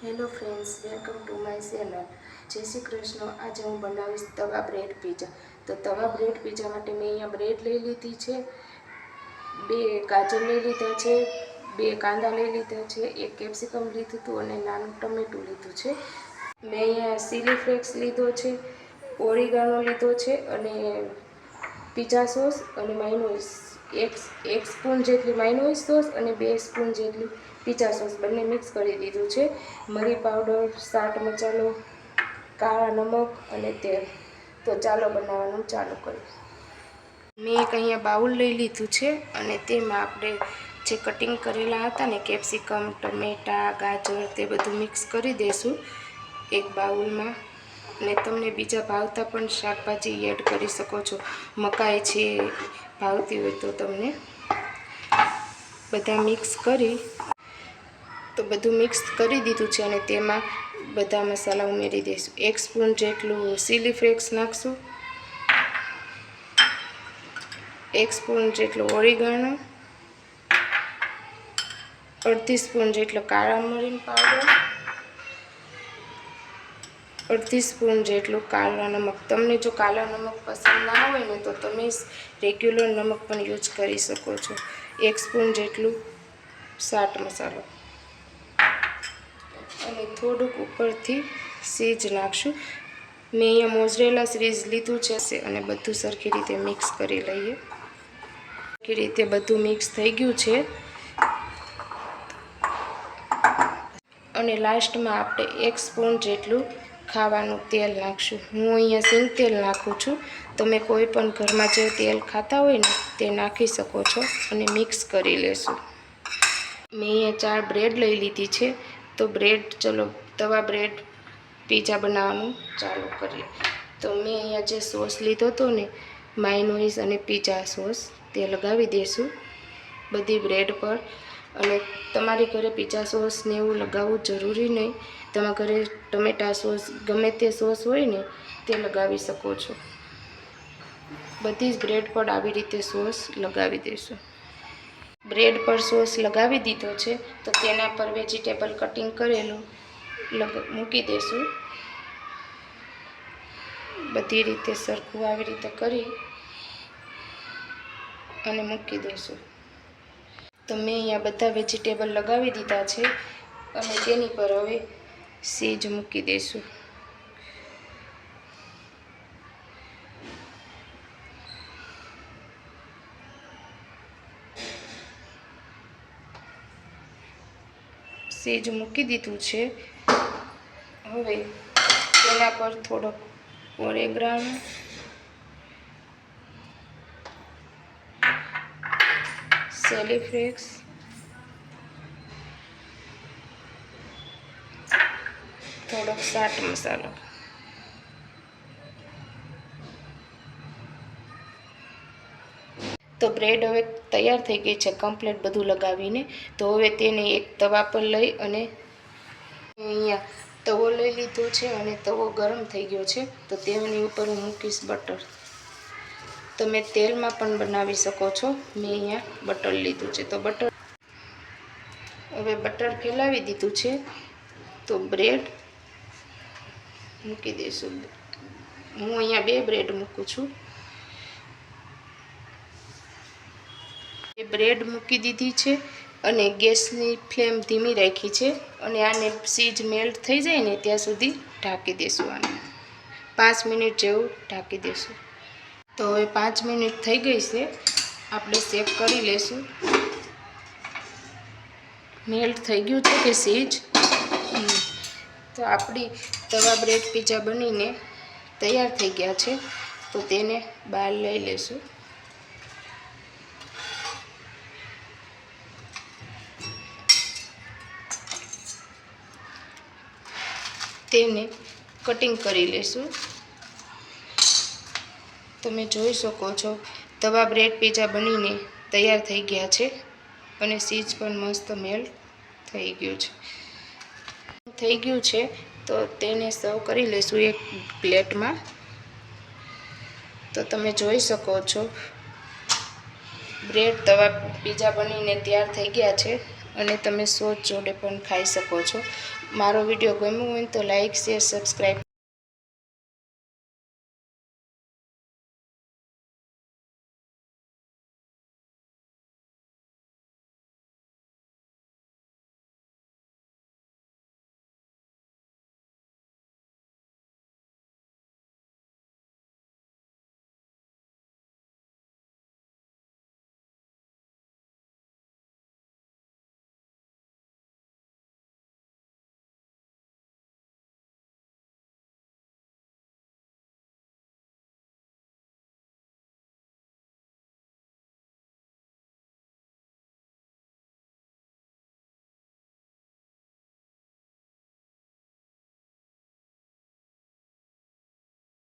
Hello friends, welcome to my channel. જય શ્રી કૃષ્ણ. આજે હું બનાવીશ તવા બ્રેડ પીઝા. તો તવા બ્રેડ પીઝા માટે મેં અહીંયા બ્રેડ લઈ લીધી છે, 2 ગાજર લઈ લીધા છે, 2 કાંદા લઈ લીધા છે, 1 કેપ્સિકમ લીધું હતું અને નાનું ટમેટું લીધું છે. મેં અહીંયા ચીલી ફ્લેક્સ લીધો છે, ઓરિગાનો લીધો છે અને પીઝા સોસ અને માયોનીઝ, એક સ્પૂન જેટલી માયોનીઝ સોસ અને 2 સ્પૂન જેટલી પીઝા સોસ બંને મિક્સ કરી દીધું છે. મરી પાવડર, ચાટ મસાલો, કાળા નમક અને તેલ. તો ચાલો બનાવવાનું ચાલુ કરીએ. મેં એક અહીંયા બાઉલ લઈ લીધું છે અને તેમાં આપણે જે કટિંગ કરેલા હતા ને કેપ્સિકમ, ટમેટા, ગાજર તે બધું મિક્સ કરી દઈશું એક બાઉલમાં. અને તમને બીજા ભાવતા પણ શાકભાજી એડ કરી શકો છો. મકાઈ છે ભાવતી હોય તો તમને. બધા મિક્સ કરી તો બધું મિક્સ કરી દીધું છે અને તેમાં બધા મસાલા ઉમેરી દઈશું. 1 સ્પૂન જેટલું ચીલી ફ્લેક્સ નાખશું, 1 સ્પૂન જેટલો ઓરિગાનો, 1/2 સ્પૂન જેટલો કાળા મરી પાવડર, 1/2 સ્પૂન જેટલું કાળા નમક. તમને જો કાળા નમક પસંદ ના હોય ને તો તમે રેગ્યુલર નમક પણ યુઝ કરી શકો છો. 1 સ્પૂન જેટલું ચાટ મસાલો અને થોડુંક ઉપરથી ચીઝ નાખશું. મેં અહીંયા મોઝરેલા ચીઝ લીધું છે અને બધું સરખી રીતે મિક્સ કરી લઈએ. સરખી રીતે બધું મિક્સ થઈ ગયું છે અને લાસ્ટમાં આપણે 1 સ્પૂન જેટલું ખાવાનું તેલ નાખશું. હું અહીંયા સિંગ તેલ નાખું છું. તમે કોઈ પણ ઘરમાં જે તેલ ખાતા હોય ને તે નાખી શકો છો અને મિક્સ કરી લેશું. મેં અહીંયા 4 બ્રેડ લઈ લીધી છે. તો ચલો તવા બ્રેડ પીઝા બનાવવાનું ચાલુ કરીએ. તો મેં અહીંયા જે સોસ લીધો હતો ને માયોનીઝ અને પીઝા સોસ તે લગાવી દઈશું બધી બ્રેડ પર. અને તમારી ઘરે પીઝા સોસ ને એવું લગાવવું જરૂરી નહીં. તમારા ઘરે ટમેટા સોસ ગમે તે સોસ હોય ને તે લગાવી શકો છો. બધી જ બ્રેડ પર આવી રીતે સોસ લગાવી દઈશું. બ્રેડ પર સોસ લગાવી દીધો છે તો તેના પર વેજીટેબલ કટિંગ કરેલું મૂકી દઈશું. બધી રીતે સરખું આવી રીતે કરી અને મૂકી દઈશું. તો મેં અહીંયા બધા વેજીટેબલ લગાવી દીધા છે અને તેની પર હવે ચીઝ મૂકી દઈશું. ચીઝ મૂકી દીધું છે. હવે તેના પર થોડોક ઓરેગાનો, ચીલી ફ્લેક્સ, થોડોક ચાટ મસાલો, તો બ્રેડ હવે તૈયાર થઈ ગઈ છે કમ્પ્લીટ બધું લગાવીને. તો હવે તેને એક તવા પર લઈ અને અહીંયા તવો લઈ લીધો છે અને તવો ગરમ થઈ ગયો છે તો તેની ઉપર હું મૂકીશ બટર. તમે તેલમાં પણ બનાવી શકો છો. મેં અહીંયા બટર લીધું છે. તો હવે બટર ફેલાવી દીધું છે તો બ્રેડ મૂકી દઈશું. હું અહીંયા 2 બ્રેડ મૂકું છું. એ બ્રેડ મૂકી દીધી છે અને ગેસની ફ્લેમ ધીમી રાખી છે અને આને ચીઝ મેલ્ટ થઈ જાય ને ત્યાં સુધી ઢાંકી દઈશું. આને 5 મિનિટ જેવું ઢાંકી દઈશું. તો હવે 5 મિનિટ થઈ ગઈ છે. આપણે ચેક કરી લઈશું મેલ્ટ થઈ ગયું છે કે ચીઝ. તો આપણી તવા બ્રેડ પીઝા બનીને તૈયાર થઈ ગયા છે. તો તેને બહાર લઈ લઈશું. તેને કટિંગ કરી લઈશું. તમે જોઈ શકો છો તવા બ્રેડ પીઝા બનીને તૈયાર થઈ ગયા છે અને ચીઝ પણ મસ્ત મેલ્ટ થઈ ગયું છે. તો તેને સર્વ કરી લઈશું એક પ્લેટમાં. તો તમે જોઈ શકો છો બ્રેડ તવા પીઝા બનીને તૈયાર થઈ ગયા છે અને તમે સોસ જોડે પણ ખાઈ શકો છો. મારો વિડીયો ગમ્યો હોય તો લાઈક, શેર, સબસ્ક્રાઈબ